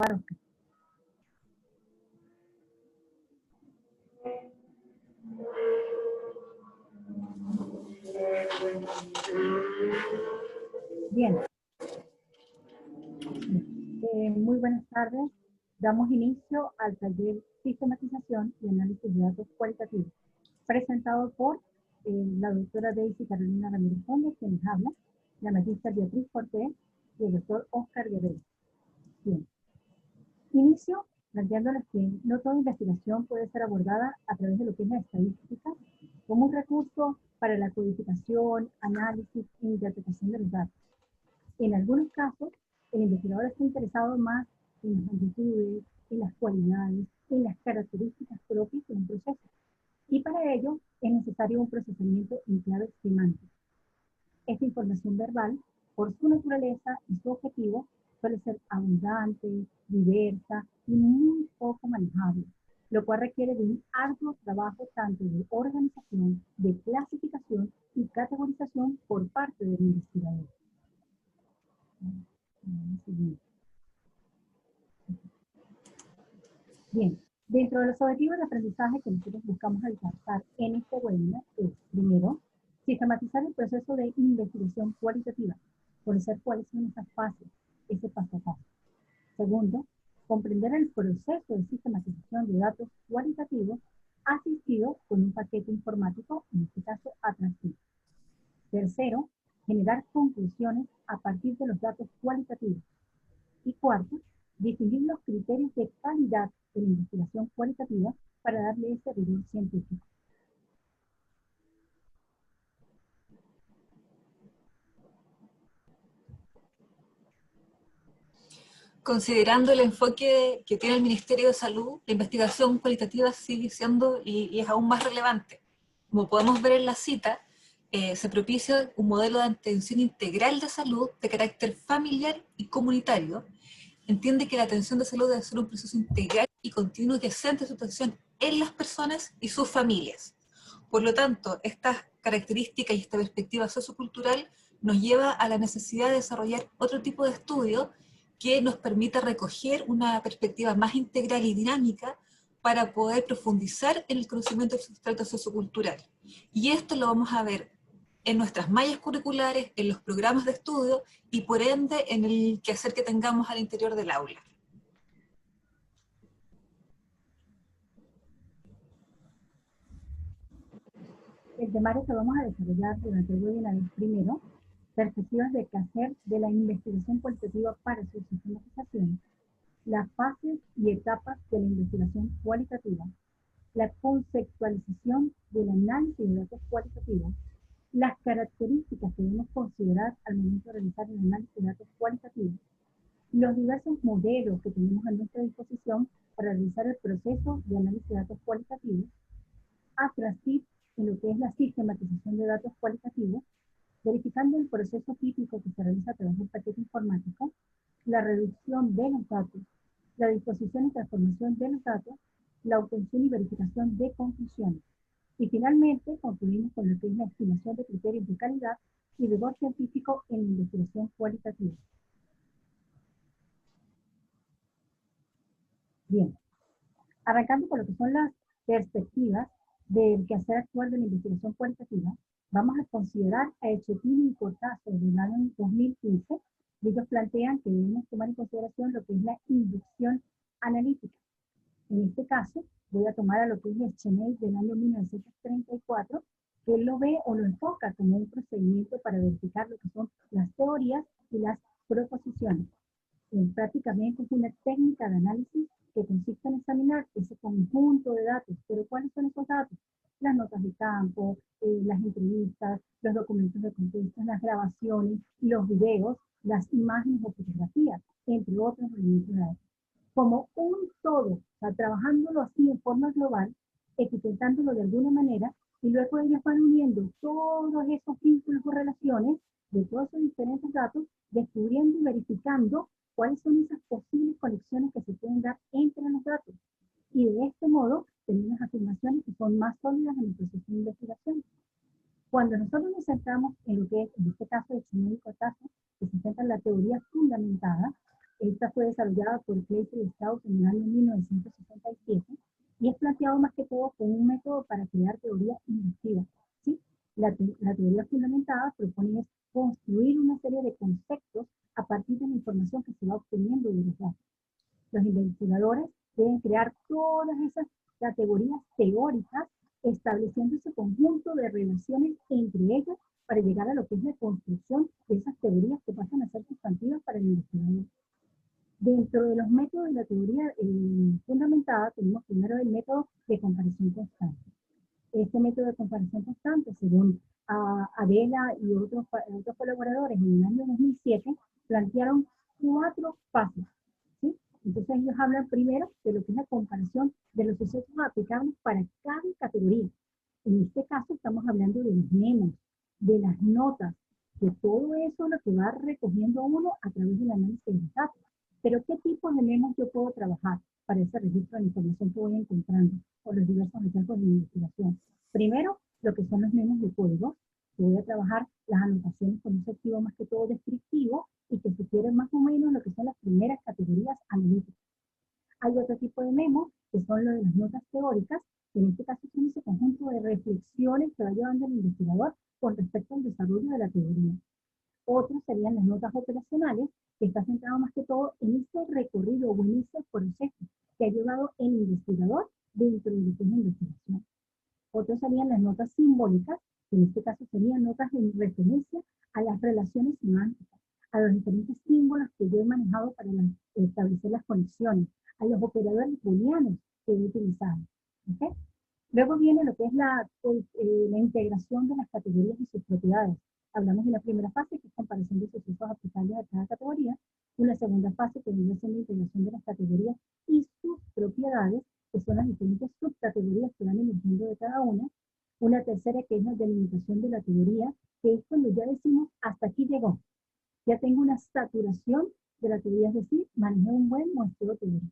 Bien, muy buenas tardes. Damos inicio al taller Sistematización y Análisis de Datos Cualitativos, presentado por la doctora Daisy Carolina Ramírez Gómez, quien nos habla, la magistra Beatriz Cortés y el doctor Oscar Guerrero. Bien. Inicio planteándoles que no toda investigación puede ser abordada a través de lo que es la estadística como un recurso para la codificación, análisis e interpretación de los datos. En algunos casos, el investigador está interesado más en las magnitudes, en las cualidades, en las características propias de un proceso. Y para ello es necesario un procesamiento en clave semántica. Esta información verbal, por su naturaleza y su objetivo, suele ser abundante, diversa y muy poco manejable, lo cual requiere de un arduo trabajo tanto de organización, de clasificación y categorización por parte del investigador. Bien, dentro de los objetivos de aprendizaje que nosotros buscamos alcanzar en este webinar es, primero, sistematizar el proceso de investigación cualitativa, conocer cuáles son esas fases, ese paso a paso. Segundo, comprender el proceso de sistematización de datos cualitativos asistido con un paquete informático, en este caso atractivo. Tercero, generar conclusiones a partir de los datos cualitativos. Y cuarto, definir los criterios de calidad de la investigación cualitativa para darle ese rigor científico. Considerando el enfoque que tiene el Ministerio de Salud, la investigación cualitativa sigue siendo y es aún más relevante. Como podemos ver en la cita, se propicia un modelo de atención integral de salud de carácter familiar y comunitario. Entiende que la atención de salud debe ser un proceso integral y continuo que centre su atención en las personas y sus familias. Por lo tanto, estas características y esta perspectiva sociocultural nos lleva a la necesidad de desarrollar otro tipo de estudio que nos permita recoger una perspectiva más integral y dinámica para poder profundizar en el conocimiento del sustrato sociocultural. Y esto lo vamos a ver en nuestras mallas curriculares, en los programas de estudio y por ende en el quehacer que tengamos al interior del aula. El temario que vamos a desarrollar durante el webinar es primero, perspectivas de quehacer de la investigación cualitativa para su sistematización, las fases y etapas de la investigación cualitativa, la conceptualización del análisis de datos cualitativos, las características que debemos considerar al momento de realizar el análisis de datos cualitativos, los diversos modelos que tenemos a nuestra disposición para realizar el proceso de análisis de datos cualitativos, atrasir en lo que es la sistematización de datos cualitativos, verificando el proceso típico que se realiza a través del paquete informático, la reducción de los datos, la disposición y transformación de los datos, la obtención y verificación de conclusiones. Y finalmente, concluimos con lo que es la estimación de criterios de calidad y rigor científico en la investigación cualitativa. Bien, arrancando con lo que son las perspectivas del quehacer actual de la investigación cualitativa, vamos a considerar a Echetini y Cortázar del año 2015, y ellos plantean que debemos tomar en consideración lo que es la inducción analítica. En este caso, voy a tomar a lo que es Echeney del año 1934, que él lo ve o lo enfoca como un procedimiento para verificar lo que son las teorías y las proposiciones. Prácticamente es una técnica de análisis que consiste en examinar ese conjunto de datos. ¿Pero cuáles son esos datos? Las notas de campo, las entrevistas, los documentos de contexto, las grabaciones, los videos, las imágenes o fotografías, entre otros elementos de datos. Como un todo, o sea, trabajándolo así en forma global, etiquetándolo de alguna manera, y luego ellos van uniendo todos esos vínculos o relaciones de todos esos diferentes datos, descubriendo y verificando cuáles son esas posibles conexiones que se pueden dar entre los datos. Y de este modo, tenemos afirmaciones que son más sólidas en el proceso de investigación. Cuando nosotros nos centramos en lo que es, en este caso de Echeney y Cortázar, que se centra en la teoría fundamentada, Esta fue desarrollada por Clayton y Strauss en el año 1967 y es planteado más que todo como un método para crear teorías inductivas. ¿Sí? La teoría fundamentada propone construir una serie de conceptos a partir de la información que se va obteniendo de los datos. Los investigadores deben crear todas esas categorías teóricas estableciendo ese conjunto de relaciones entre ellas para llegar a lo que es la construcción de esas teorías que pasan a ser sustantivas para el investigador. Dentro de los métodos de la teoría fundamentada tenemos primero el método de comparación constante. Este método de comparación constante, según Adela y otros colaboradores en el año 2007, plantearon 4 fases. ¿Sí? Entonces ellos hablan primero de lo que es la comparación de los sucesos aplicables para cada categoría. En este caso estamos hablando de los memos, de las notas, de todo eso lo que va recogiendo uno a través del análisis de los datos. Pero ¿qué tipo de memos yo puedo trabajar para ese registro de información que voy encontrando por los diversos hallazgos de investigación? Primero, lo que son los memos de código. Yo voy a trabajar las anotaciones con un objetivo más que todo descriptivo y que sugieren más o menos lo que son las primeras categorías analíticas. Hay otro tipo de memos que son lo de las notas teóricas, que en este caso son ese conjunto de reflexiones que va llevando el investigador con respecto al desarrollo de la teoría. Otros serían las notas operacionales, que está centrado más que todo en ese recorrido o en ese proceso que ha llevado el investigador dentro de lo que es la investigación. Otros serían las notas simbólicas, que en este caso serían notas en referencia a las relaciones semánticas, a los diferentes símbolos que yo he manejado para establecer las conexiones, a los operadores booleanos que he utilizado. ¿Okay? Luego viene lo que es la integración de las categorías y sus propiedades. Hablamos de la primera fase, que es comparación de sucesos aplicables a cada categoría. Una segunda fase que viene siendo la integración de las categorías y sus propiedades, que son las diferentes subcategorías que van emergiendo de cada una. Una tercera que es la delimitación de la teoría, que es cuando ya decimos, hasta aquí llegó. Ya tengo una saturación de la teoría, es decir, manejé un buen muestreo teórico.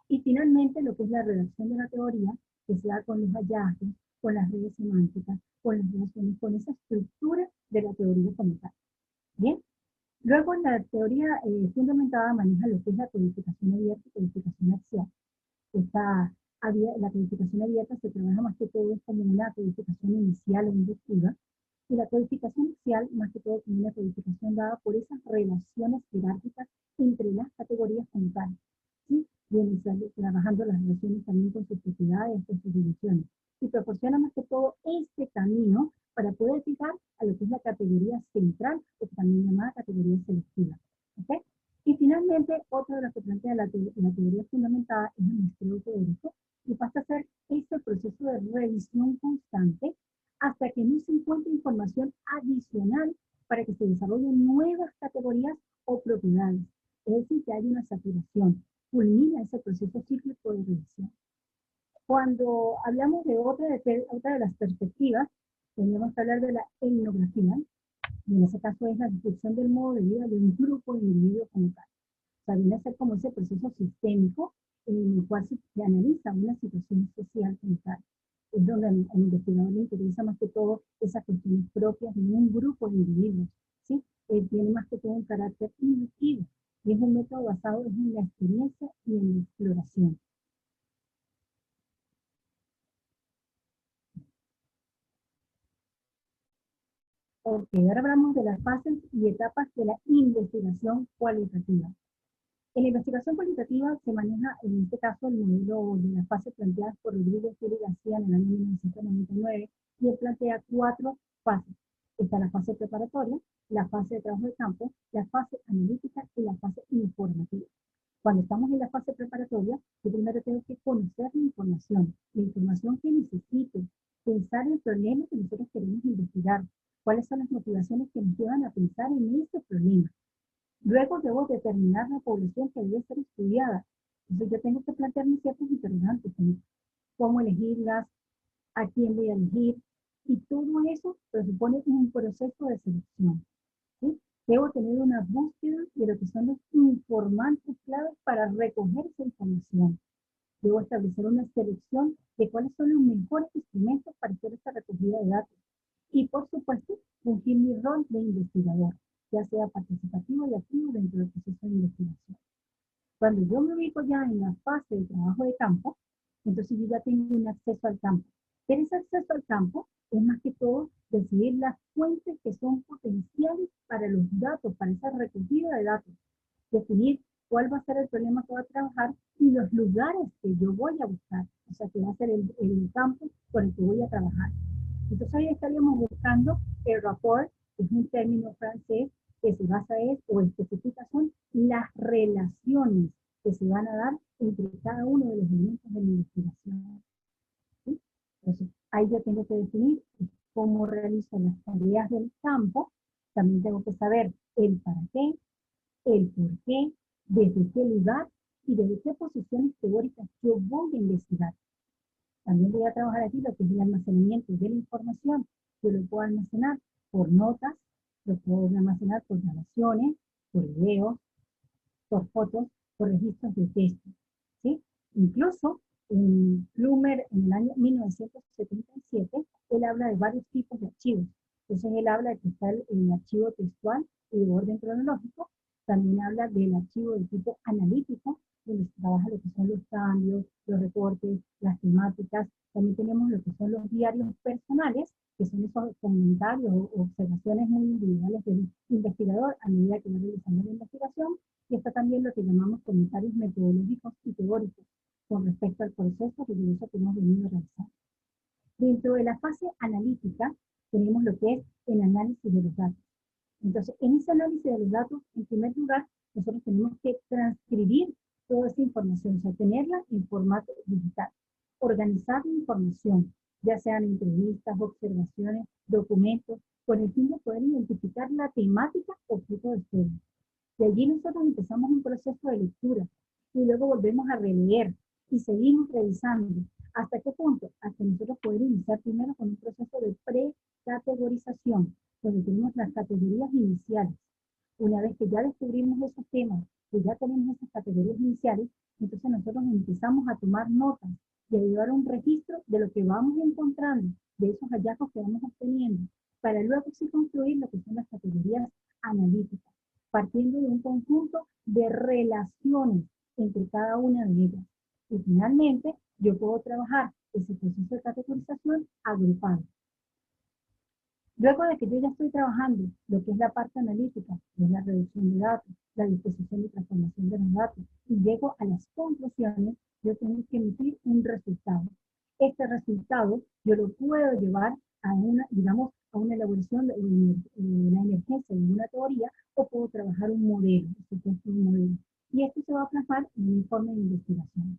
Y finalmente lo que es la redacción de la teoría, que se da con los hallazgos, con las redes semánticas, con las relaciones, con esa estructura de la teoría como tal. Bien, luego la teoría fundamentada maneja lo que es la codificación abierta y codificación axial. La codificación abierta se trabaja más que todo como una codificación inicial o inductiva, y la codificación axial más que todo como una codificación dada por esas relaciones jerárquicas entre las categorías como tal. ¿Sí? Viene trabajando las relaciones también con sus propiedades, con sus divisiones, y proporciona más que todo este camino para poder llegar a lo que es la categoría central, o también llamada categoría selectiva. ¿Okay? Y finalmente, otro de los que plantea la teoría fundamentada es el muestreo teórico, y pasa a ser este proceso de revisión constante hasta que no se encuentre información adicional para que se desarrollen nuevas categorías o propiedades. Es decir, que hay una saturación, culmina ese proceso cíclico de revisión. Cuando hablamos de otra de las perspectivas, tenemos que hablar de la etnografía, y en ese caso es la descripción del modo de vida de un grupo de individuos como tal. O sea, viene a ser como ese proceso sistémico en el cual se analiza una situación social como tal. Es donde al investigador le interesa más que todo esas cuestiones propias de un grupo de individuos. ¿Sí? Tiene más que todo un carácter inductivo y es un método basado en la experiencia y en la exploración. Ok, ahora hablamos de las fases y etapas de la investigación cualitativa. En la investigación cualitativa se maneja, en este caso, el modelo de las fases planteadas por Rodríguez Gil y García en el año 1999, y él plantea 4 fases. Está la fase preparatoria, la fase de trabajo de campo, la fase analítica y la fase informativa. Cuando estamos en la fase preparatoria, yo primero tengo que conocer la información que necesito, pensar en el problema que nosotros queremos investigar, cuáles son las motivaciones que nos llevan a pensar en ese problema. Luego debo determinar la población que debe ser estudiada. Entonces yo tengo que plantearme ciertos interrogantes, como cómo elegirlas, a quién voy a elegir, y todo eso presupone un proceso de selección. ¿Sí? Debo tener una búsqueda de lo que son los informantes claves para recoger esa información. Debo establecer una selección de cuáles son los mejores instrumentos para hacer esta recogida de datos. Y por supuesto, fungir mi rol de investigador, ya sea participativo y activo dentro del proceso de investigación. Cuando yo me ubico ya en la fase de trabajo de campo, entonces yo ya tengo un acceso al campo. Pero ese acceso al campo es más que todo decidir las fuentes que son potenciales para los datos, para esa recogida de datos. Definir cuál va a ser el problema que va a trabajar y los lugares que yo voy a buscar, o sea, que va a ser el campo por el que voy a trabajar. Entonces ahí estaríamos buscando el rapport, que es un término francés que se basa en, o especifica son las relaciones que se van a dar entre cada uno de los elementos de la investigación. ¿Sí? Entonces, ahí yo tengo que definir cómo realizo las tareas del campo, también tengo que saber el para qué, el por qué, desde qué lugar y desde qué posiciones teóricas yo voy a investigar. También voy a trabajar aquí lo que es el almacenamiento de la información. Yo lo puedo almacenar por notas, lo puedo almacenar por grabaciones, por videos, por fotos, por registros de texto. ¿Sí? Incluso en Plumer, en el año 1977, él habla de varios tipos de archivos. Entonces él habla de que está el archivo textual y de orden cronológico. También habla del archivo de tipo analítico, donde se trabaja lo que son los cambios, los reportes, las temáticas. También tenemos lo que son los diarios personales, que son esos comentarios o observaciones muy individuales del investigador a medida que va realizando la investigación. Y está también lo que llamamos comentarios metodológicos y teóricos con respecto al proceso riguroso que hemos venido realizando. Dentro de la fase analítica tenemos lo que es el análisis de los datos. Entonces, en ese análisis de los datos, en primer lugar, nosotros tenemos que transcribir toda esa información, o sea, tenerla en formato digital, organizar la información, ya sean entrevistas, observaciones, documentos, con el fin de poder identificar la temática objeto de estudio. De allí nosotros empezamos un proceso de lectura y luego volvemos a releer y seguimos revisando. ¿Hasta qué punto? Hasta nosotros poder iniciar primero con un proceso de precategorización, donde tenemos las categorías iniciales. Una vez que ya descubrimos esos temas, que ya tenemos esas categorías iniciales, entonces nosotros empezamos a tomar notas y a llevar un registro de lo que vamos encontrando, de esos hallazgos que vamos obteniendo, para luego sí construir lo que son las categorías analíticas, partiendo de un conjunto de relaciones entre cada una de ellas. Y finalmente, yo puedo trabajar ese proceso de categorización agrupado. Luego de que yo ya estoy trabajando lo que es la parte analítica, que es la reducción de datos, la disposición y transformación de los datos, y llego a las conclusiones, yo tengo que emitir un resultado. Este resultado yo lo puedo llevar a una, digamos, a una elaboración de la emergencia de una teoría, o puedo trabajar un modelo, un modelo. Y esto se va a plasmar en un informe de investigación.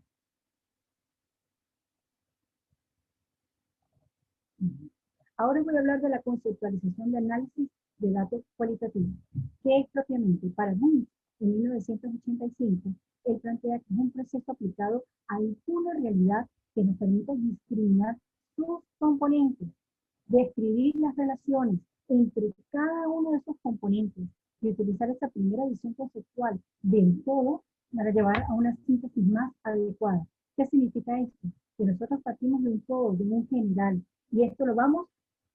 Ahora voy a hablar de la conceptualización de análisis de datos cualitativos, que es propiamente para Wundt en 1985. Él plantea que es un proceso aplicado a una realidad que nos permite discriminar sus componentes, describir las relaciones entre cada uno de esos componentes y utilizar esa primera visión conceptual del todo para llevar a una síntesis más adecuada. ¿Qué significa esto? Que nosotros partimos de un todo, de un general, y esto lo vamos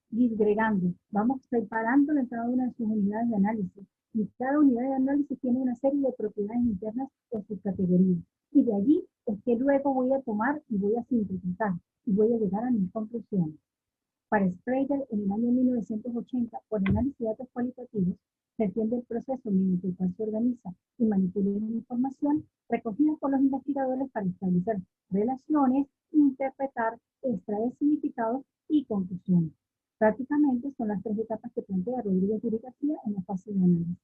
disgregando, vamos separándolo en cada una de sus unidades de análisis. Y cada unidad de análisis tiene una serie de propiedades internas o subcategorías. Y de allí es que luego voy a tomar y voy a sintetizar y voy a llegar a mis conclusiones. Para Sprader, en el año 1980, por análisis de datos cualitativos, se entiende el proceso mediante el cual se organiza y manipula la información recogida por los investigadores para establecer relaciones, interpretar, extraer significados y conclusiones. Prácticamente son las tres etapas que plantea Rodríguez Yuri García en la fase de análisis.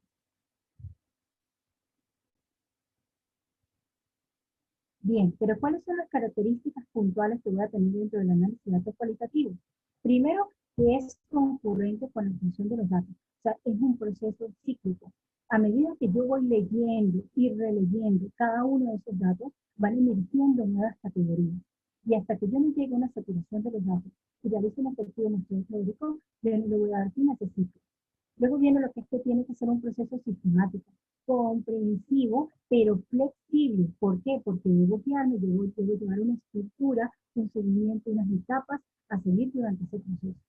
Bien, pero ¿cuáles son las características puntuales que voy a tener dentro del análisis de datos cualitativos? Primero, que es concurrente con la función de los datos. O sea, es un proceso cíclico. A medida que yo voy leyendo y releyendo cada uno de esos datos, van emergiendo nuevas categorías. Y hasta que yo no llegue a una saturación de los datos y realice un efectivo muestreo teórico, yo no le voy a dar fin a ese ciclo. Luego viene lo que es que tiene que ser un proceso sistemático, comprensivo, pero flexible. ¿Por qué? Porque debo guiarme, debo llevar una estructura, un seguimiento, unas etapas a seguir durante ese proceso.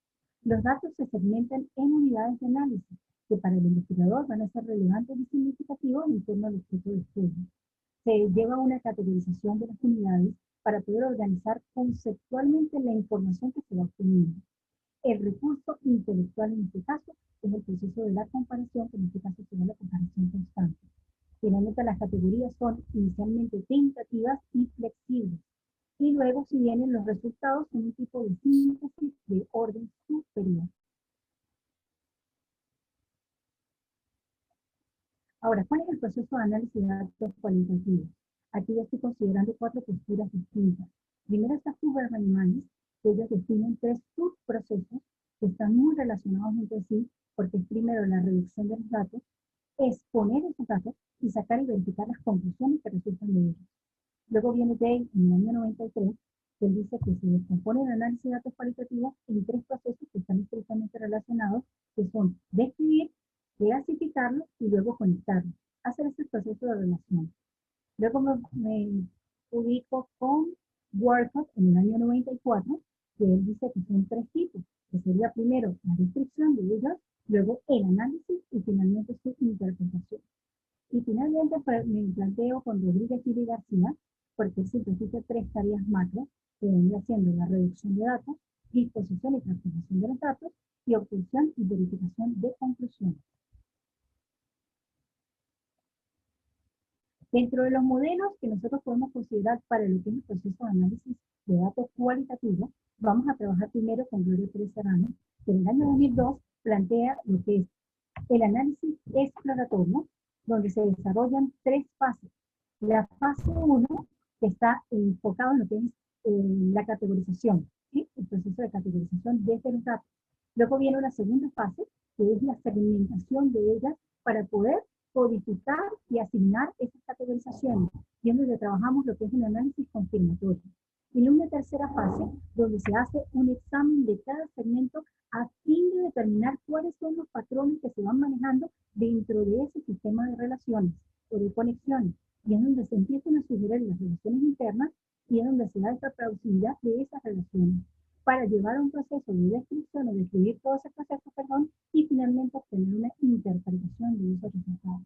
Los datos se segmentan en unidades de análisis, que para el investigador van a ser relevantes y significativos en torno al objeto de estudio. se lleva a una categorización de las unidades para poder organizar conceptualmente la información que se va obteniendo. El recurso intelectual en este caso es el proceso de la comparación, que en este caso sería la comparación constante. Finalmente, las categorías son inicialmente tentativas y flexibles. Y luego, si vienen los resultados, son un tipo de síntesis de orden superior. Ahora, ¿cuál es el proceso de análisis de datos cualitativos? Aquí yo estoy considerando 4 posturas distintas. Primero está Huberman y Mannis, que ellos definen 3 subprocesos que están muy relacionados entre sí, porque es primero la reducción de los datos, exponer esos datos y sacar y verificar las conclusiones que resultan de ellos. Luego viene Day en el año 93, que él dice que se descompone el análisis de datos cualitativos en 3 procesos que están estrictamente relacionados, que son describir, clasificarlo y luego conectarlo. Hacer ese proceso de relación. Luego me ubico con Workott en el año 94, que él dice que son 3 tipos, que sería primero la descripción de ellos, luego el análisis y finalmente su interpretación. Y finalmente me planteo con Rodríguez y García, porque simplifica 3 tareas macro, que vendría siendo la reducción de datos, disposición y transformación de los datos, y obtención y verificación de conclusiones. Dentro de los modelos que nosotros podemos considerar para lo que es el proceso de análisis de datos cualitativos, vamos a trabajar primero con Gloria Pérez Serrano, que en el año 2002 plantea lo que es el análisis exploratorio, donde se desarrollan 3 fases. La fase 1, que está enfocado en lo que es la categorización, ¿sí? El proceso de categorización desde los datos. Luego viene una segunda fase, que es la segmentación de ellas para poder codificar y asignar esas categorizaciones, y es donde trabajamos lo que es el análisis confirmatorio. Y una tercera fase, donde se hace un examen de cada segmento a fin de determinar cuáles son los patrones que se van manejando dentro de ese sistema de relaciones o de conexiones, y es donde se empiezan a sugerir las relaciones internas y es donde se da esta plausibilidad de esas relaciones para llevar a un proceso de descripción o describir todo ese proceso, y finalmente obtener una interpretación de esos resultados.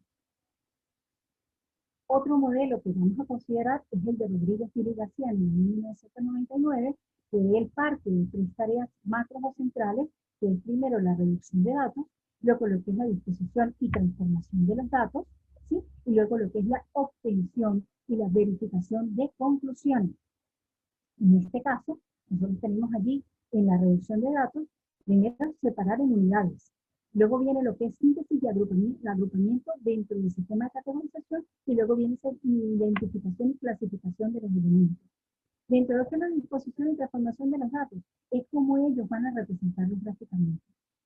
Otro modelo que vamos a considerar es el de Rodríguez y García en el 1999, que él parte de 3 tareas macros o centrales, que es primero la reducción de datos, luego lo que es la disposición y transformación de los datos, ¿sí? Y luego lo que es la obtención y la verificación de conclusiones. En este caso, nosotros tenemos allí en la reducción de datos, primero separar en unidades. Luego viene lo que es síntesis y agrupamiento dentro del sistema de categorización, y luego viene identificación y clasificación de los elementos. Dentro de lo que es la disposición y transformación de los datos, es como ellos van a representarlos gráficamente.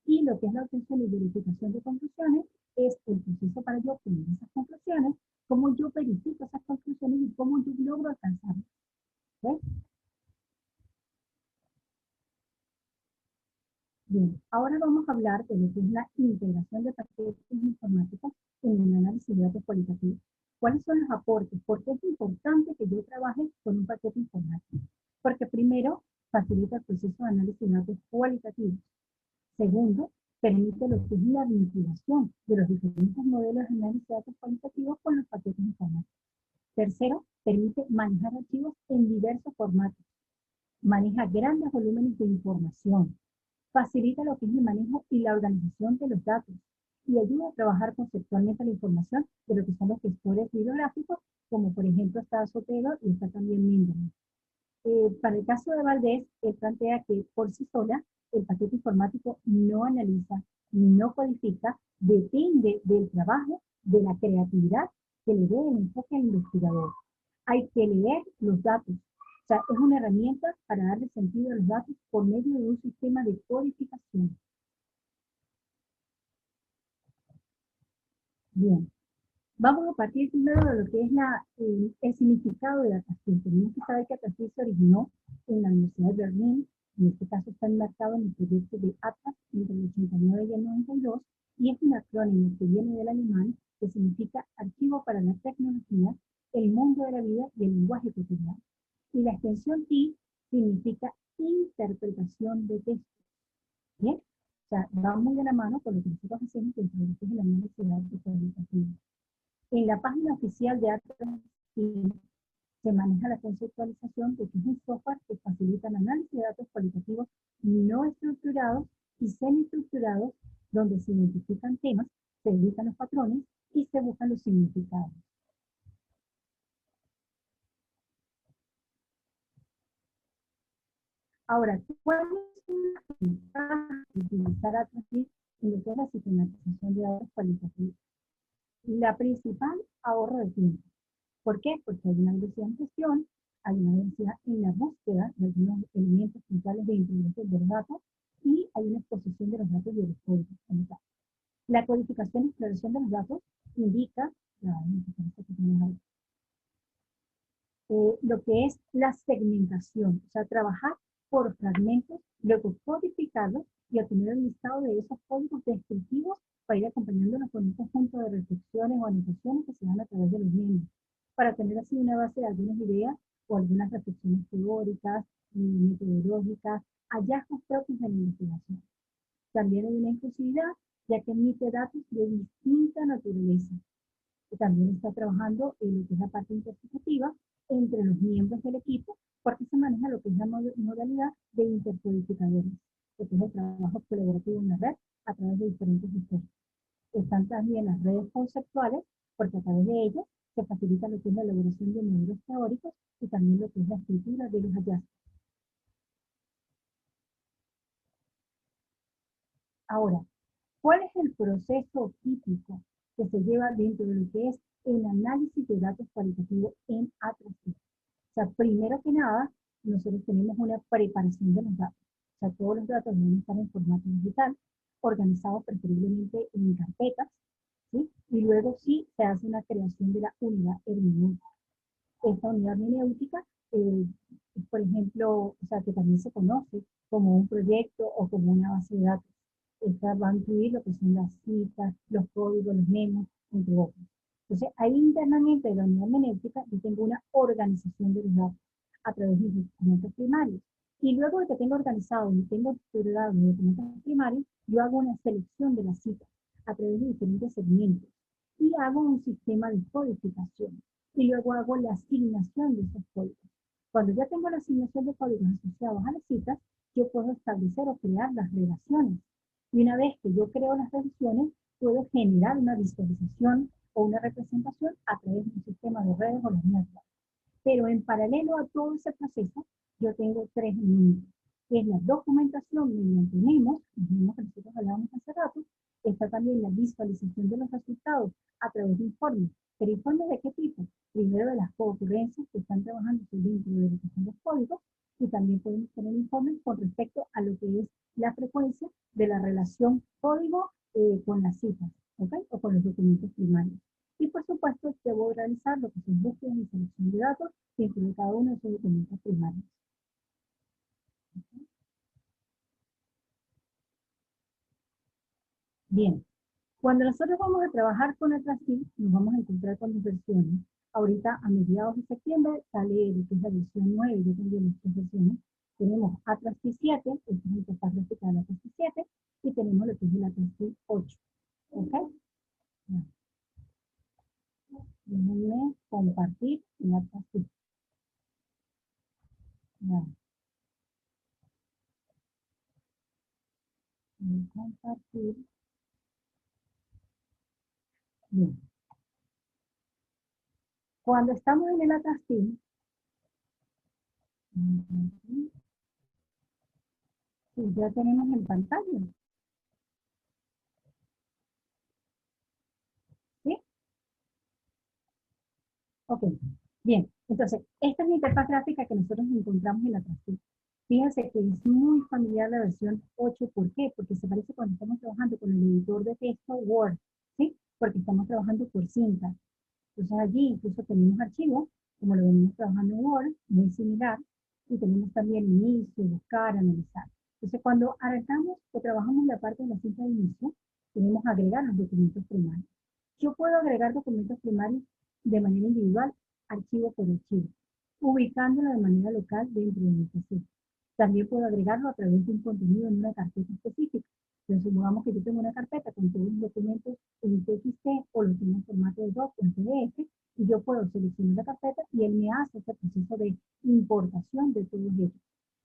Y lo que es la obtención y verificación de conclusiones es el proceso para yo obtener esas conclusiones, cómo yo verifico esas conclusiones y cómo yo logro alcanzarlas. ¿Okay? Bien, ahora vamos a hablar de lo que es la integración de paquetes informáticos en el análisis de datos cualitativos. ¿Cuáles son los aportes? ¿Por qué es importante que yo trabaje con un paquete informático? Porque primero, facilita el proceso de análisis de datos cualitativos. Segundo, permite lo que es la vinculación de los diferentes modelos de análisis de datos cualitativos con los paquetes informáticos. Tercero, permite manejar archivos en diversos formatos. Maneja grandes volúmenes de información. Facilita lo que es el manejo y la organización de los datos y ayuda a trabajar conceptualmente la información de lo que son los gestores bibliográficos, como por ejemplo está Sotero y está también Mendeley. Para el caso de Valdés, él plantea que por sí sola el paquete informático no analiza, no codifica, depende del trabajo, de la creatividad que le dé el enfoque al investigador. Hay que leer los datos. O sea, es una herramienta para darle sentido a los datos por medio de un sistema de codificación. Bien, vamos a partir primero de lo que es el significado de DataSphere. Tenemos que saber que DataSphere se originó en la Universidad de Berlín, en este caso está enmarcado en el proyecto de Atlas entre el 89 y el 92, y es un acrónimo que viene del alemán, que significa Archivo para la Tecnología, el Mundo de la Vida y el Lenguaje Cotidiano. Y la extensión I significa interpretación de textos. ¿Bien? O sea, va muy de la mano con lo que nosotros hacemos dentro de lo que es el análisis de datos cualitativos. En la página oficial de Atlas y se maneja la conceptualización de que es un software que facilita el análisis de datos cualitativos no estructurados y semi-estructurados, donde se identifican temas, se ubican los patrones y se buscan los significados. Ahora, ¿cuál es una ventaja de utilizar Atlassian en lo que es la sistematización de datos cualitativos? La principal, ahorro de tiempo. ¿Por qué? Porque hay una velocidad en gestión, hay una velocidad en la búsqueda de algunos elementos puntuales de integración de los datos y hay una exposición de los datos y de los códigos. La codificación y exploración de los datos indica lo que es la segmentación, o sea, trabajar por fragmentos, luego codificarlos y obtener el listado de esos códigos descriptivos para ir acompañándonos con un conjunto de reflexiones o anotaciones que se dan a través de los miembros, para tener así una base de algunas ideas o algunas reflexiones teóricas, metodológicas, hallazgos propios de la investigación. También hay una inclusividad, ya que emite datos de distinta naturaleza. Y también está trabajando en lo que es la parte interpretativa entre los miembros del equipo, porque se maneja lo que es la modalidad de intercodificadores, que es el trabajo colaborativo en la red a través de diferentes sistemas. Están también las redes conceptuales, porque a través de ellas se facilita lo que es la elaboración de modelos teóricos y también lo que es la escritura de los hallazgos. Ahora, ¿cuál es el proceso típico que se lleva dentro de lo que es el análisis de datos cualitativos en Atlassian? O sea, primero que nada, nosotros tenemos una preparación de los datos. O sea, todos los datos deben estar en formato digital, organizados preferiblemente en carpetas, ¿sí? Y luego sí se hace una creación de la unidad hermenéutica. Esta unidad hermenéutica, por ejemplo, o sea, que también se conoce como un proyecto o como una base de datos. Esta va a incluir lo que son las citas, los códigos, los memos, entre otros. Entonces, ahí internamente de la unidad hermenéutica yo tengo una organización de los datos a través de mis documentos primarios. Y luego de que tengo organizado y tengo estructurado mis documentos primarios, yo hago una selección de las citas a través de diferentes segmentos y hago un sistema de codificación. Y luego hago la asignación de esos códigos. Cuando ya tengo la asignación de códigos asociados a las citas, yo puedo establecer o crear las relaciones. Y una vez que yo creo las relaciones, puedo generar una visualización o una representación a través de un sistema de redes o los networks. Pero en paralelo a todo ese proceso, yo tengo tres elementos, que es la documentación mediante memos, los memos que nosotros hablábamos hace rato, está también la visualización de los resultados a través de informes. ¿Pero informes de qué tipo? Primero de las concurrencias que están trabajando dentro de lo que son los códigos, y también podemos tener informes con respecto a lo que es la frecuencia de la relación código con las citas, ¿ok? O con los documentos primarios. Y por supuesto, debo realizar lo que son búsquedas y selección de datos dentro de cada uno de esos documentos primarios. Bien, cuando nosotros vamos a trabajar con Atlassian, nos vamos a encontrar con dos versiones. Ahorita, a mediados de septiembre, sale lo que es la versión 9, yo tengo las tres versiones. Tenemos Atlassian 7, esta es la interfaz gráfica de Atlassian 7, y tenemos lo que es el Atlassian 8. ¿Ok? Déjenme compartir el Atlassian. Compartir. Bien. Cuando estamos en el Atlassian, y ya tenemos en pantalla, ¿sí? Ok, bien. Entonces, esta es la interfaz gráfica que nosotros encontramos en la Atlassian. Fíjense que es muy familiar la versión 8. ¿Por qué? Porque se parece cuando estamos trabajando con el editor de texto Word, ¿sí? Porque estamos trabajando por cinta. Entonces allí incluso tenemos archivos, como lo venimos trabajando en Word, muy similar, y tenemos también inicio, buscar, analizar. Entonces cuando arrancamos o trabajamos la parte de la cinta de inicio, tenemos agregar los documentos primarios. Yo puedo agregar documentos primarios de manera individual, archivo por archivo, ubicándolo de manera local dentro de mi PC. También puedo agregarlo a través de un contenido en una carpeta específica. Entonces, supongamos que yo tengo una carpeta con todos los documentos en TXT o los tengo en formato de doc o en PDF, y yo puedo seleccionar la carpeta y él me hace ese proceso de importación de todos ellos.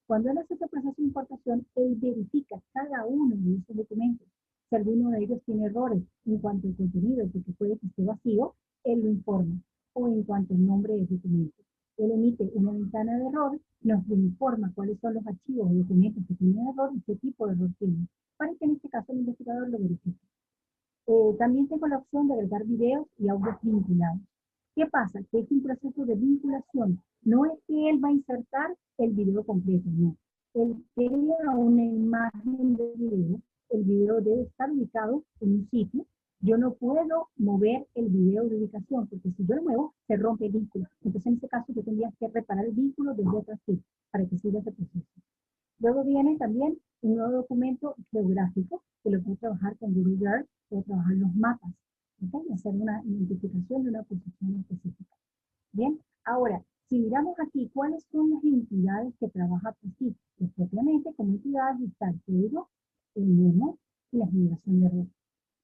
Cuando él hace ese proceso de importación, él verifica cada uno de esos documentos. Si alguno de ellos tiene errores en cuanto al contenido, porque puede que esté vacío, él lo informa. O en cuanto al nombre del documento. Él emite una ventana de error, nos informa cuáles son los archivos o documentos que tienen error y qué tipo de error tienen, para que en este caso el investigador lo verifique. También tengo la opción de agregar videos y audios vinculados. ¿Qué pasa? Que es un proceso de vinculación. No es que él va a insertar el video completo, no. Él crea una imagen de video. El video debe estar ubicado en un sitio. Yo no puedo mover el video de ubicación, porque si yo lo muevo, se rompe el vínculo. Entonces, en este caso, yo tendría que reparar el vínculo desde otra sitio para que siga ese proceso. Luego viene también un nuevo documento geográfico, que lo puedo trabajar con Google Earth, puedo trabajar los mapas, ¿okay? Y hacer una identificación de una posición específica. Bien, ahora, si miramos aquí, ¿cuáles son las entidades que trabajan aquí? Pues propiamente como entidades está el código, el memo y la generación de red.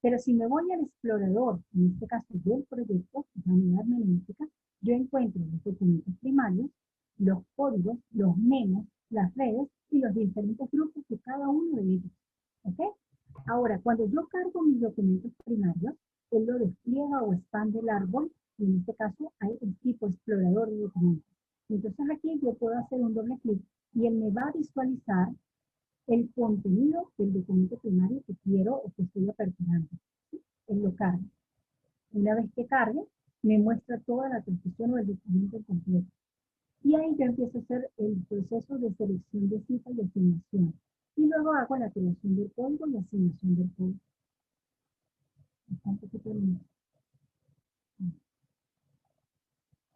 Pero si me voy al explorador, en este caso del proyecto, la unidad menética, yo encuentro los documentos primarios, los códigos, los memos, las redes y los diferentes grupos de cada uno de ellos. ¿Ok? Ahora, cuando yo cargo mis documentos primarios, él lo despliega o expande el árbol, y en este caso hay el tipo explorador de documentos. Entonces aquí yo puedo hacer un doble clic y él me va a visualizar el contenido del documento primario que quiero o que estoy aperturando. Él lo carga. Una vez que cargue, me muestra toda la transcripción o el documento completo. Y ahí yo empiezo a hacer el proceso de selección de cita y asignación. Y luego hago la creación del código y asignación del código. Está un poquito lindo.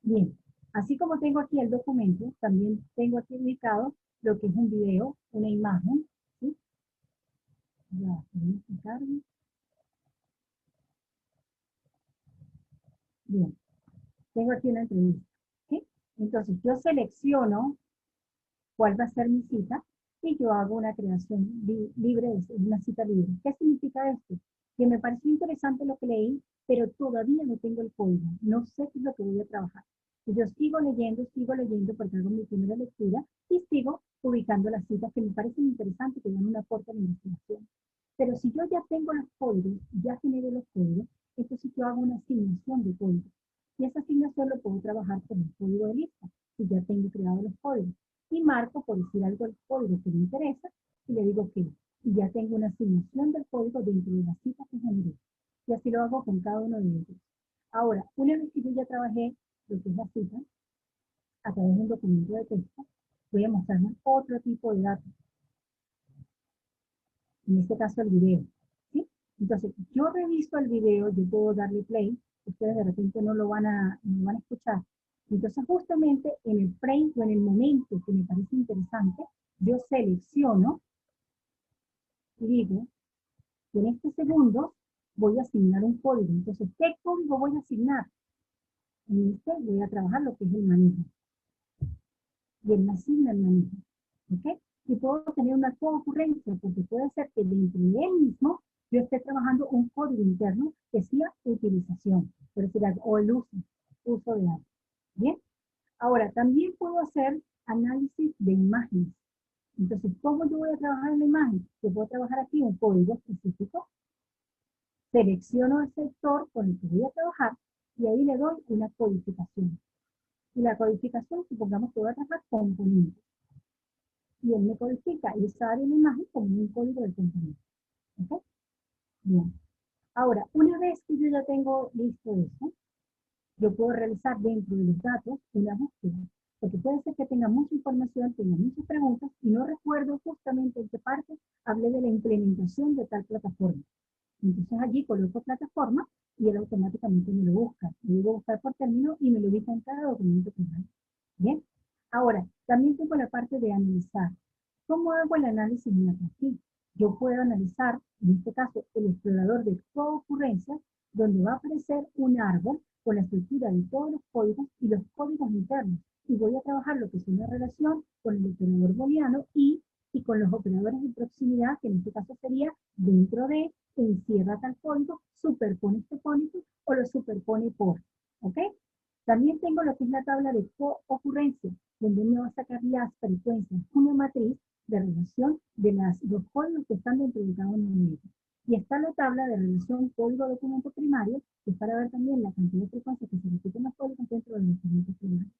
Bien, así como tengo aquí el documento, también tengo aquí ubicado lo que es un video, una imagen, ¿sí? Ya, tenemos que cargar. Bien, tengo aquí una entrevista, ¿sí? Entonces yo selecciono cuál va a ser mi cita y yo hago una creación libre, una cita libre. ¿Qué significa esto? Que me pareció interesante lo que leí, pero todavía no tengo el código, no sé qué es lo que voy a trabajar. Y yo sigo leyendo porque hago mi primera lectura y sigo ubicando las citas que me parecen interesantes, que dan un aporte a la investigación. Pero si yo ya tengo los códigos, ya generé los códigos, entonces yo hago una asignación de códigos. Y esa asignación lo puedo trabajar con el código de lista, si ya tengo creado los códigos. Y marco, por decir algo, el código que me interesa, y le digo que ya tengo una asignación del código dentro de la cita que generé. Y así lo hago con cada uno de ellos. Ahora, una vez que yo ya trabajé lo que es la cita, a través de un documento de texto, voy a mostrarles otro tipo de datos. En este caso el video, ¿sí? Entonces, yo reviso el video, yo puedo darle play, ustedes de repente no lo van a escuchar. Entonces, justamente en el frame o en el momento que me parece interesante, yo selecciono y digo que en este segundo voy a asignar un código. Entonces, ¿qué código voy a asignar? En este voy a trabajar lo que es el manejo. Y él me asigna el manejo. ¿Ok? Y puedo tener una concurrencia, porque puede ser que dentro de él mismo yo esté trabajando un código interno que sea utilización, por decir algo, o el uso de algo. Bien. Ahora, también puedo hacer análisis de imágenes. Entonces, ¿cómo yo voy a trabajar en la imagen? Yo puedo trabajar aquí un código específico, selecciono el sector con el que voy a trabajar y ahí le doy una codificación. Y la codificación, supongamos que voy a trabajar componentes. Y él me codifica esa área de la imagen como un código de componente. ¿Ok? Bien. Ahora, una vez que yo ya tengo listo eso, yo puedo realizar dentro de los datos una búsqueda. Porque puede ser que tenga mucha información, tenga muchas preguntas y no recuerdo justamente en qué parte hablé de la implementación de tal plataforma. Entonces allí coloco plataforma y él automáticamente me lo busca. Le digo buscar por término y me lo ubica en cada documento final. Bien. Ahora, también tengo la parte de analizar. ¿Cómo hago el análisis en la plantilla? Yo puedo analizar, en este caso, el explorador de co-ocurrencias, donde va a aparecer un árbol con la estructura de todos los códigos y los códigos internos. Y voy a trabajar lo que es una relación con el operador booleano y con los operadores de proximidad, que en este caso sería dentro de, encierra tal código, superpone este código o lo superpone por. ¿Ok? También tengo lo que es la tabla de coocurrencia, donde me va a sacar las frecuencias, una matriz de relación de los códigos que están dentro de cada uno de ellos. Y está la tabla de relación código-documento primario, que es para ver también la cantidad de frecuencias que se repiten los códigos dentro de los documentos primarios.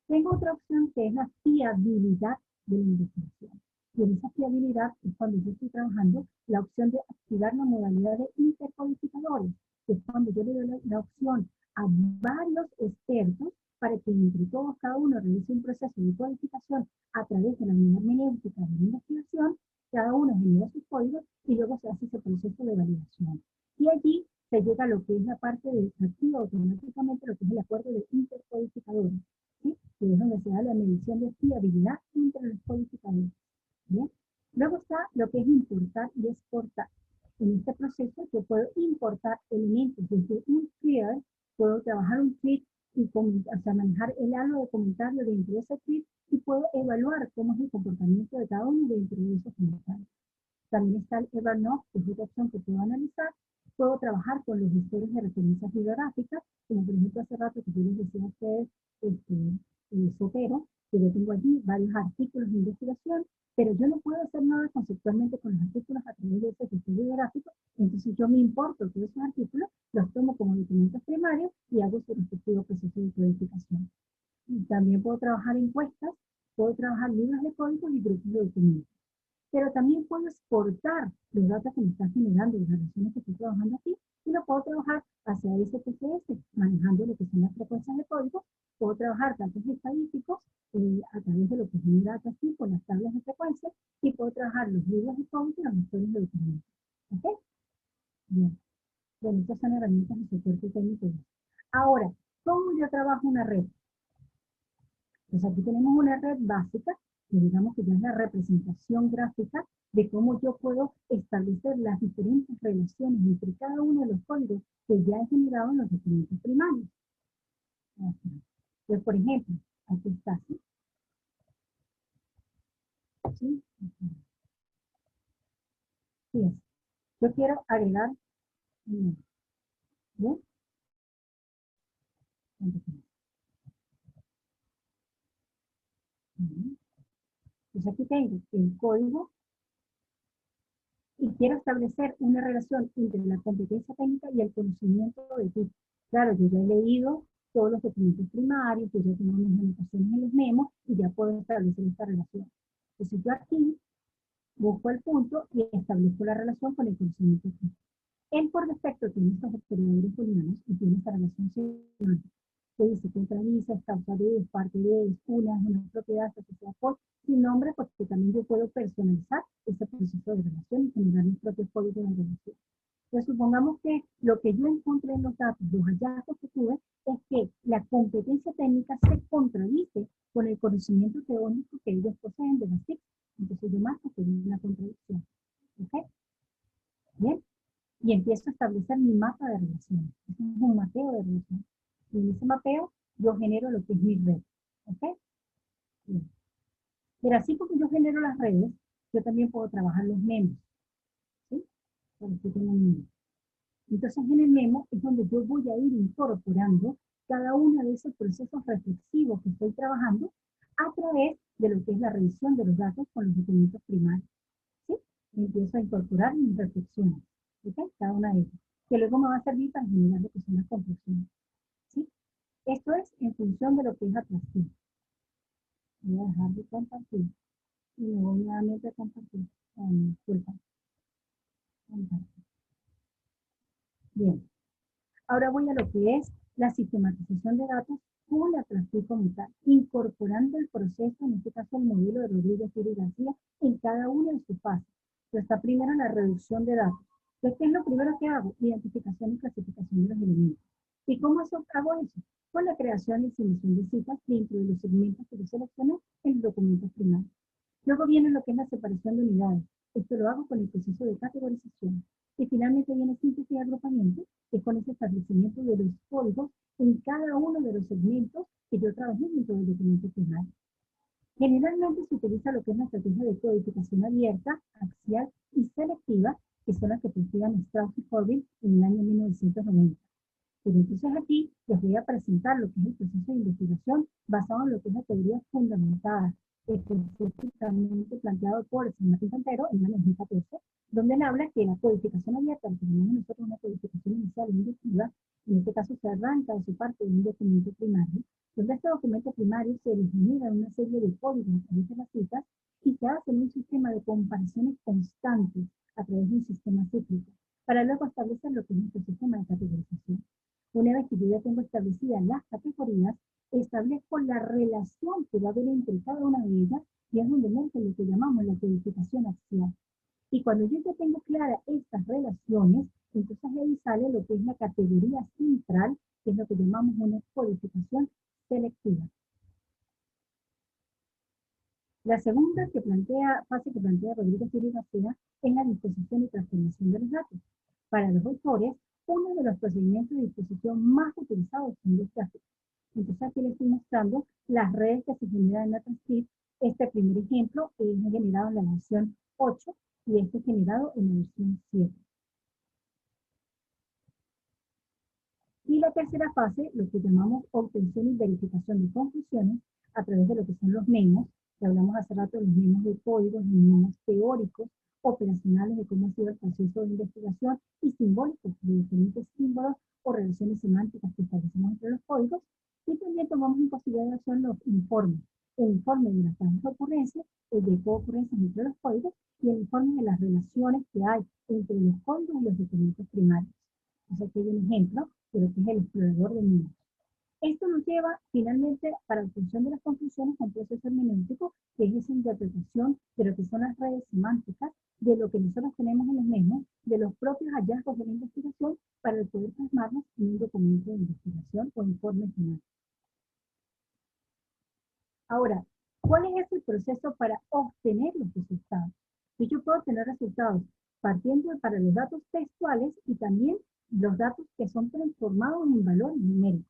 Tengo otra opción que es la fiabilidad de la investigación. Y en esa fiabilidad es cuando yo estoy trabajando la opción de activar la modalidad de intercodificadores, que es cuando yo le doy la opción a varios expertos para que entre todos, cada uno realice un proceso de codificación a través de la unidad hermenéutica de la investigación, cada uno genera sus códigos y luego se hace ese proceso de validación. Y allí se llega a lo que es la parte de activa automáticamente lo que es el acuerdo de intercodificadores, ¿sí? Que es donde se da la medición de fiabilidad entre los codificadores. ¿Bien? Luego está lo que es importar y exportar. En este proceso yo puedo importar elementos desde un thread, puedo trabajar un thread y manejar el halo de comentario dentro de ese thread y puedo evaluar cómo es el comportamiento de cada uno dentro de esos comentarios. También está el Evernote, que es otra opción que puedo analizar. Puedo trabajar con los gestores de referencias bibliográficas, como por ejemplo hace rato que yo les decía a ustedes, Zotero, que yo tengo allí varios artículos de investigación, pero yo no puedo hacer nada conceptualmente con los artículos a través de ese gestor bibliográfico, entonces yo me importo todos esos artículos, los tomo como documentos primarios y hago su respectivo proceso de codificación. Y también puedo trabajar encuestas, puedo trabajar libros de códigos y grupos de documentos. Pero también puedo exportar los datos que me están generando, las relaciones que estoy trabajando aquí, y lo puedo trabajar hacia SPSS, manejando lo que son las frecuencias de código. Puedo trabajar datos estadísticos a través de lo que genera data aquí con las tablas de frecuencias, y puedo trabajar los libros de código y los gestores de documentos. ¿Ok? Bien. Bueno, estas son herramientas de soporte técnico. Ahora, ¿cómo yo trabajo una red? Pues aquí tenemos una red básica, que digamos que ya es la representación gráfica de cómo yo puedo establecer las diferentes relaciones entre cada uno de los códigos que ya he generado en los documentos primarios. Entonces, por ejemplo, aquí está, ¿sí? ¿Sí? Sí. Yo quiero agregar, ¿bien? Entonces aquí tengo el código y quiero establecer una relación entre la competencia técnica y el conocimiento de ti. Claro, yo ya he leído todos los documentos primarios, yo ya tengo mis anotaciones en los memos y ya puedo establecer esta relación. Entonces yo aquí busco el punto y establezco la relación con el conocimiento técnico. Él por defecto tiene estos operadores booleanos y tiene esta relación semántica que dice contradice, es causa de, es parte de, es una propiedad asociada por, sin nombre, porque también yo puedo personalizar este proceso de relación y generar mis propios códigos de relación. Entonces, supongamos que lo que yo encontré en los datos, los hallazgos que tuve, es que la competencia técnica se contradice con el conocimiento teórico que ellos poseen de las TIC. Entonces, yo marco que hay una contradicción. ¿Ok? Bien. Y empiezo a establecer mi mapa de relaciones. Es un mapeo de relaciones. Y en ese mapeo yo genero lo que es mi red. ¿Ok? Bien. Pero así como yo genero las redes, yo también puedo trabajar los memos. ¿Sí? Por aquí tengo un memo. Entonces en el memo es donde yo voy a ir incorporando cada uno de esos procesos reflexivos que estoy trabajando a través de lo que es la revisión de los datos con los documentos primarios. ¿Sí? Empiezo a incorporar mis reflexiones. ¿Ok? Cada una de ellas. Que luego me va a servir para generar lo que son las conclusiones. ¿Sí? Esto es en función de lo que es la plastilla. Voy a dejar de compartir. Y me voy nuevamente a compartir. Disculpa. Compartir. Bien. Ahora voy a lo que es la sistematización de datos con la plastilla como tal, incorporando el proceso, en este caso el modelo de Rodríguez y García, en cada una de sus fases. Entonces está primero la reducción de datos. Entonces, ¿qué es lo primero que hago? Identificación y clasificación de los elementos. ¿Y cómo hago eso? Con la creación y asignación de citas dentro de los segmentos que yo seleccioné en los documentos primarios. Luego viene lo que es la separación de unidades. Esto lo hago con el proceso de categorización. Y finalmente viene síntesis y agrupamiento, que es con ese establecimiento de los códigos en cada uno de los segmentos que yo trabajé dentro del documento primario. Generalmente se utiliza lo que es la estrategia de codificación abierta, axial y selectiva, que son las que practican Strauss y Corbin en el año 1990. Pero entonces aquí les voy a presentar lo que es el proceso de investigación basado en lo que es la teoría fundamentada, específicamente planteado por San Martín Santero en el año 2014, donde él habla que la codificación abierta, lo que llamamos nosotros una codificación inicial inductiva, en este caso se arranca de su parte de un documento primario, donde este documento primario se genera una serie de códigos a través de las citas y se hace en un sistema de comparaciones constantes a través de un sistema cíclico, para luego establecer lo que es nuestro sistema de categorización. Una vez que yo ya tengo establecidas las categorías, establezco la relación que va a haber entre cada una de ellas y es donde emerge lo que llamamos la codificación axial. Y cuando yo ya tengo claras estas relaciones, entonces ahí sale lo que es la categoría central, que es lo que llamamos una codificación selectiva. La segunda fase que plantea Rodríguez y García es la disposición y transformación de los datos. Para los autores, uno de los procedimientos de disposición más utilizados son los gráficos. Entonces aquí les estoy mostrando las redes que se generan en la transcript. Este primer ejemplo es generado en la versión 8 y este es generado en la versión 7. Y la tercera fase, lo que llamamos obtención y verificación de conclusiones a través de lo que son los memos, que hablamos hace rato de los memos de códigos, los memos teóricos, operacionales de cómo ha sido el proceso de investigación y simbólicos de diferentes símbolos o relaciones semánticas que establecemos entre los códigos. Y también tomamos en consideración los informes. El informe de las tasas de ocurrencia, el de coocurrencias entre los códigos y el informe de las relaciones que hay entre los códigos y los documentos primarios. Entonces aquí hay un ejemplo de lo que es el explorador de mundos. Esto nos lleva finalmente para la obtención de las conclusiones a un proceso hermenéutico que es esa interpretación de lo que son las redes semánticas, de lo que nosotros tenemos en los mismos, de los propios hallazgos de la investigación para poder plasmarlos en un documento de investigación o informe final. Ahora, ¿cuál es el proceso para obtener los resultados? Y yo puedo obtener resultados partiendo para los datos textuales y también los datos que son transformados en valores numéricos.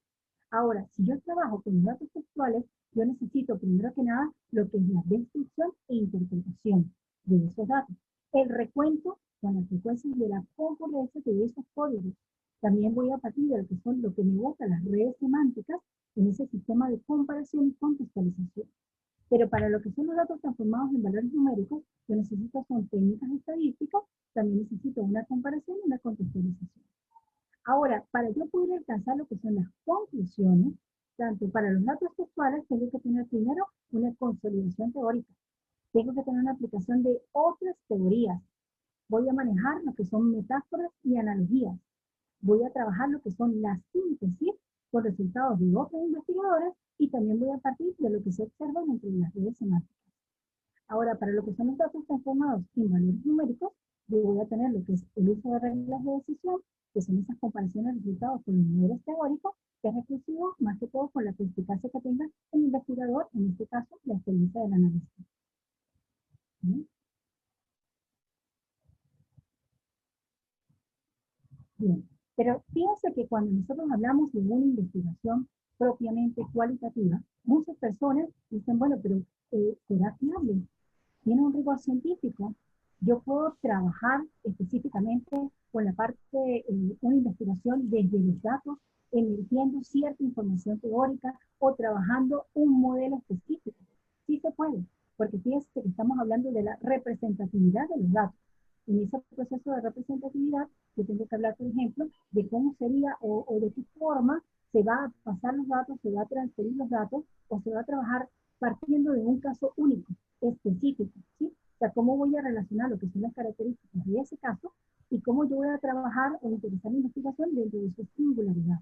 Ahora, si yo trabajo con los datos textuales, yo necesito primero que nada lo que es la descripción e interpretación de esos datos. El recuento con las frecuencias de la concurrencia de esos códigos. También voy a partir de lo que son lo que me botan las redes semánticas en ese sistema de comparación y contextualización. Pero para lo que son los datos transformados en valores numéricos, yo necesito son técnicas estadísticas, también necesito una comparación y una contextualización. Ahora, para yo poder alcanzar lo que son las conclusiones, tanto para los datos textuales, tengo que tener primero una consolidación teórica. Tengo que tener una aplicación de otras teorías. Voy a manejar lo que son metáforas y analogías. Voy a trabajar lo que son las síntesis con resultados de otros investigadores y también voy a partir de lo que se observa entre las redes semánticas. Ahora, para lo que son los datos transformados en valores numéricos, yo voy a tener lo que es el uso de reglas de decisión, que son esas comparaciones de resultados con los modelos teóricos, que es exclusivo más que todo con la perspicacia que tenga el investigador, en este caso, la experiencia del analista. ¿Bien? Bien, pero fíjense que cuando nosotros hablamos de una investigación propiamente cualitativa, muchas personas dicen, bueno, pero ¿será fiable? ¿Tiene un rigor científico? Yo puedo trabajar específicamente con la parte de una investigación desde los datos, emergiendo cierta información teórica o trabajando un modelo específico. Sí se puede, porque fíjense que estamos hablando de la representatividad de los datos. En ese proceso de representatividad, yo tengo que hablar, por ejemplo, de cómo sería o de qué forma se va a pasar los datos, se va a transferir los datos o se va a trabajar partiendo de un caso único, específico, ¿sí? O sea, cómo voy a relacionar lo que son las características de ese caso y cómo yo voy a trabajar o interesar la investigación dentro de su singularidad.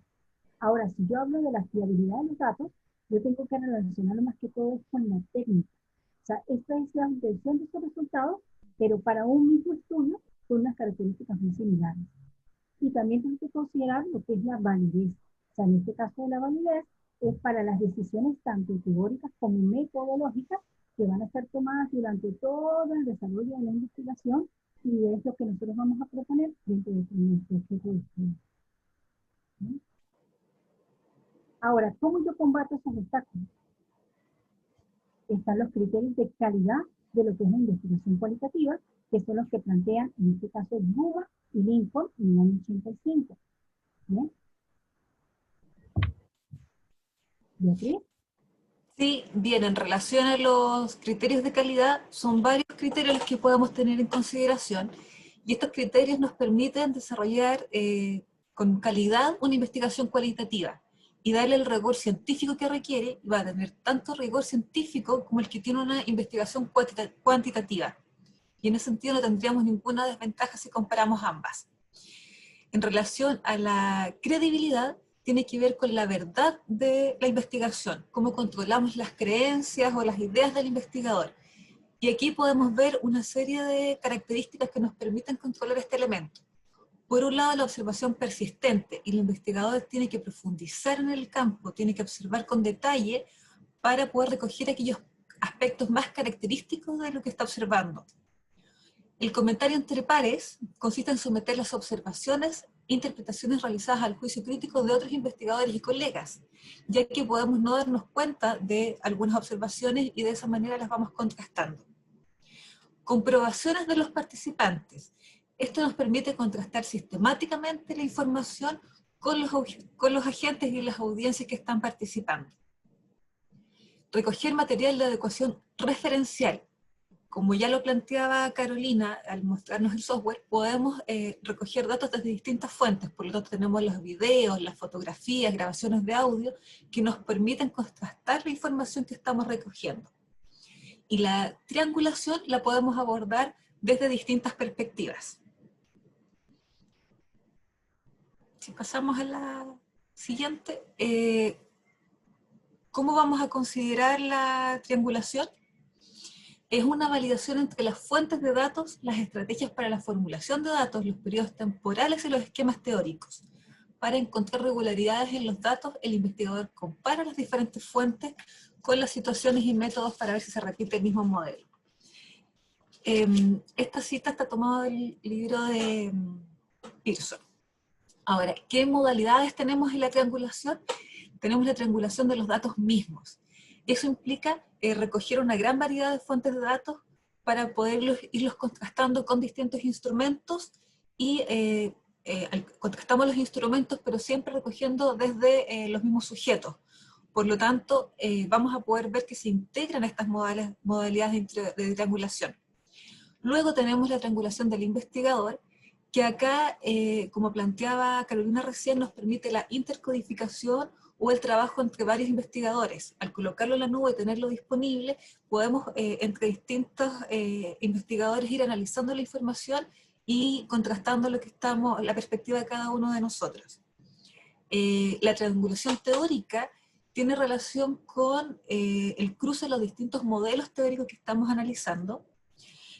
Ahora, si yo hablo de la fiabilidad de los datos, yo tengo que relacionarlo más que todo con la técnica. O sea, esta es la obtención de estos resultados, pero para un mismo estudio con unas características muy similares. Y también tengo que considerar lo que es la validez. O sea, en este caso de la validez es para las decisiones tanto teóricas como metodológicas que van a ser tomadas durante todo el desarrollo de la investigación y es lo que nosotros vamos a proponer dentro de nuestro objeto de estudio. ¿Sí? Ahora, ¿cómo yo combato esos obstáculos? Están los criterios de calidad de lo que es la investigación cualitativa, que son los que plantean, en este caso, Buba y Lincoln en el año 85. ¿Bien? Beatriz. Sí, bien, en relación a los criterios de calidad, son varios criterios los que podemos tener en consideración y estos criterios nos permiten desarrollar con calidad una investigación cualitativa y darle el rigor científico que requiere, y va a tener tanto rigor científico como el que tiene una investigación cuantitativa. Y en ese sentido no tendríamos ninguna desventaja si comparamos ambas. En relación a la credibilidad, tiene que ver con la verdad de la investigación, cómo controlamos las creencias o las ideas del investigador. Y aquí podemos ver una serie de características que nos permiten controlar este elemento. Por un lado, la observación persistente, y el investigador tiene que profundizar en el campo, tiene que observar con detalle para poder recoger aquellos aspectos más característicos de lo que está observando. El comentario entre pares consiste en someter las observaciones e interpretaciones realizadas al juicio crítico de otros investigadores y colegas, ya que podemos no darnos cuenta de algunas observaciones y de esa manera las vamos contrastando. Comprobaciones de los participantes. Esto nos permite contrastar sistemáticamente la información con los agentes y las audiencias que están participando. Recoger material de adecuación referencial. Como ya lo planteaba Carolina, al mostrarnos el software, podemos recoger datos desde distintas fuentes, por lo tanto tenemos los videos, las fotografías, grabaciones de audio, que nos permiten contrastar la información que estamos recogiendo. Y la triangulación la podemos abordar desde distintas perspectivas. Si pasamos a la siguiente, ¿cómo vamos a considerar la triangulación? Es una validación entre las fuentes de datos, las estrategias para la formulación de datos, los periodos temporales y los esquemas teóricos. Para encontrar regularidades en los datos, el investigador compara las diferentes fuentes con las situaciones y métodos para ver si se repite el mismo modelo. Esta cita está tomada del libro de Pearson. Ahora, ¿qué modalidades tenemos en la triangulación? Tenemos la triangulación de los datos mismos. Eso implica recoger una gran variedad de fuentes de datos para poder irlos contrastando con distintos instrumentos y contrastamos los instrumentos, pero siempre recogiendo desde los mismos sujetos. Por lo tanto, vamos a poder ver que se integran estas modalidades de triangulación. Luego tenemos la triangulación del investigador, que acá, como planteaba Carolina recién, nos permite la intercodificación o el trabajo entre varios investigadores. Al colocarlo en la nube y tenerlo disponible, podemos entre distintos investigadores ir analizando la información y contrastando la perspectiva de cada uno de nosotros. La triangulación teórica tiene relación con el cruce de los distintos modelos teóricos que estamos analizando.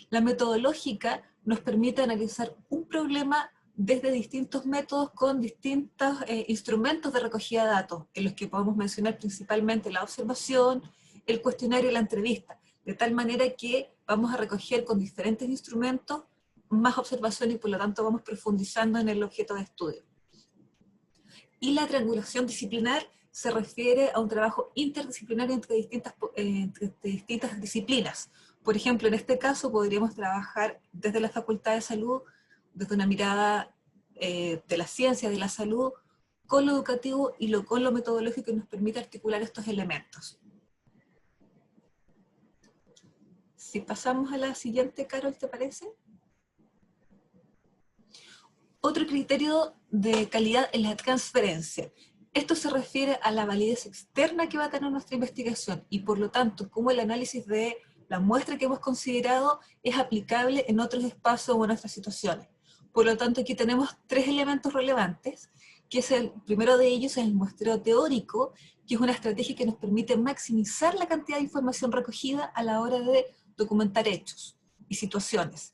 La metodológica nos permite analizar un problema desde distintos métodos con distintos instrumentos de recogida de datos, en los que podemos mencionar principalmente la observación, el cuestionario y la entrevista, de tal manera que vamos a recoger con diferentes instrumentos más observación y por lo tanto vamos profundizando en el objeto de estudio. Y la triangulación disciplinar se refiere a un trabajo interdisciplinario entre distintas disciplinas. Por ejemplo, en este caso podríamos trabajar desde la Facultad de Salud, desde una mirada de la ciencia, de la salud, con lo educativo y con lo metodológico que nos permite articular estos elementos. Si pasamos a la siguiente, Carol, ¿te parece? Otro criterio de calidad es la transferencia. Esto se refiere a la validez externa que va a tener nuestra investigación y por lo tanto, cómo el análisis de la muestra que hemos considerado es aplicable en otros espacios o en otras situaciones. Por lo tanto, aquí tenemos tres elementos relevantes, que es el primero de ellos es el muestreo teórico, que es una estrategia que nos permite maximizar la cantidad de información recogida a la hora de documentar hechos y situaciones.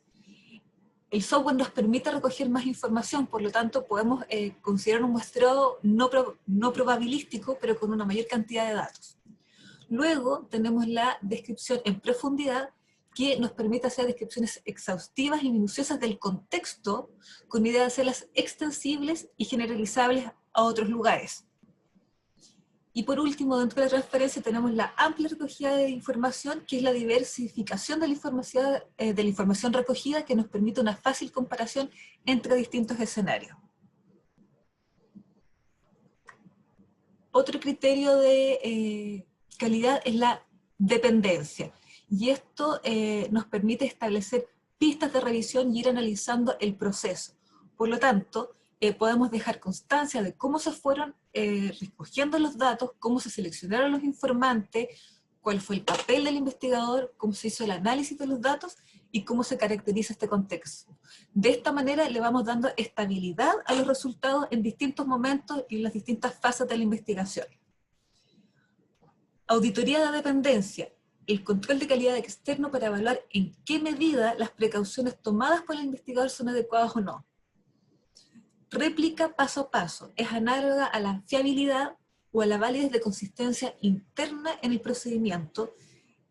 El software nos permite recoger más información, por lo tanto podemos considerar un muestreo no probabilístico, pero con una mayor cantidad de datos. Luego tenemos la descripción en profundidad, que nos permite hacer descripciones exhaustivas y minuciosas del contexto, con idea de hacerlas extensibles y generalizables a otros lugares. Y por último, dentro de la transferencia tenemos la amplia recogida de información, que es la diversificación de la información recogida, que nos permite una fácil comparación entre distintos escenarios. Otro criterio de calidad es la dependencia. Y esto nos permite establecer pistas de revisión y ir analizando el proceso. Por lo tanto, podemos dejar constancia de cómo se fueron recogiendo los datos, cómo se seleccionaron los informantes, cuál fue el papel del investigador, cómo se hizo el análisis de los datos y cómo se caracteriza este contexto. De esta manera le vamos dando estabilidad a los resultados en distintos momentos y en las distintas fases de la investigación. Auditoría de dependencia. El control de calidad externo para evaluar en qué medida las precauciones tomadas por el investigador son adecuadas o no. Réplica paso a paso. Es análoga a la fiabilidad o a la validez de consistencia interna en el procedimiento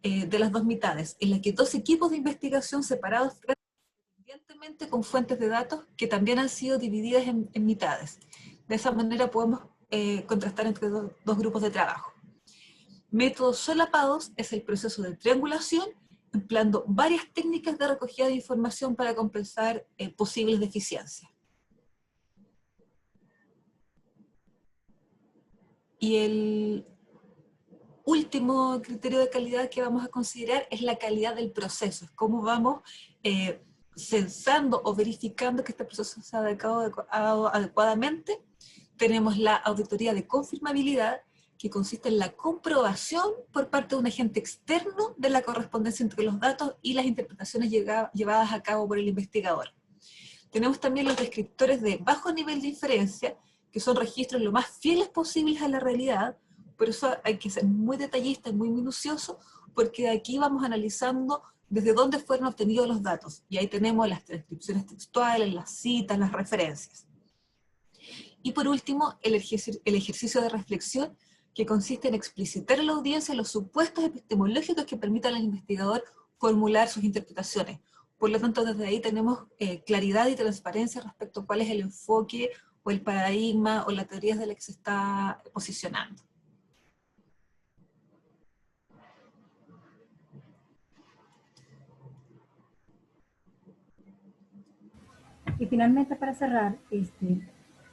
de las dos mitades, en la que dos equipos de investigación separados independientemente con fuentes de datos que también han sido divididas en mitades. De esa manera podemos contrastar entre dos grupos de trabajo. Métodos solapados es el proceso de triangulación, empleando varias técnicas de recogida de información para compensar posibles deficiencias. Y el último criterio de calidad que vamos a considerar es la calidad del proceso, es cómo vamos censando o verificando que este proceso se ha adecuado adecuadamente. Tenemos la auditoría de confirmabilidad, que consiste en la comprobación por parte de un agente externo de la correspondencia entre los datos y las interpretaciones llevadas a cabo por el investigador. Tenemos también los descriptores de bajo nivel de inferencia, que son registros lo más fieles posibles a la realidad. Por eso hay que ser muy detallista y muy minucioso, porque de aquí vamos analizando desde dónde fueron obtenidos los datos. Y ahí tenemos las transcripciones textuales, las citas, las referencias. Y por último, el ejercicio de reflexión, que consiste en explicitar a la audiencia los supuestos epistemológicos que permitan al investigador formular sus interpretaciones. Por lo tanto, desde ahí tenemos claridad y transparencia respecto a cuál es el enfoque o el paradigma o la teoría de la que se está posicionando. Y finalmente, para cerrar,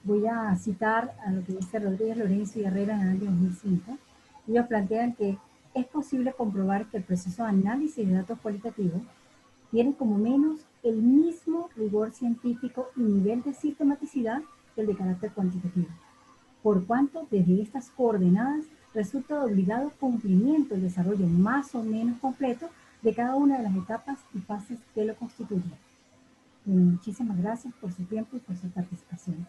voy a citar a lo que dice Rodríguez, Lorenzo y Herrera en el año 2005. Ellos plantean que es posible comprobar que el proceso de análisis de datos cualitativos tiene como menos el mismo rigor científico y nivel de sistematicidad que el de carácter cuantitativo, por cuanto desde estas coordenadas resulta de obligado cumplimiento el desarrollo más o menos completo de cada una de las etapas y fases que lo constituyen. Muchísimas gracias por su tiempo y por su participación.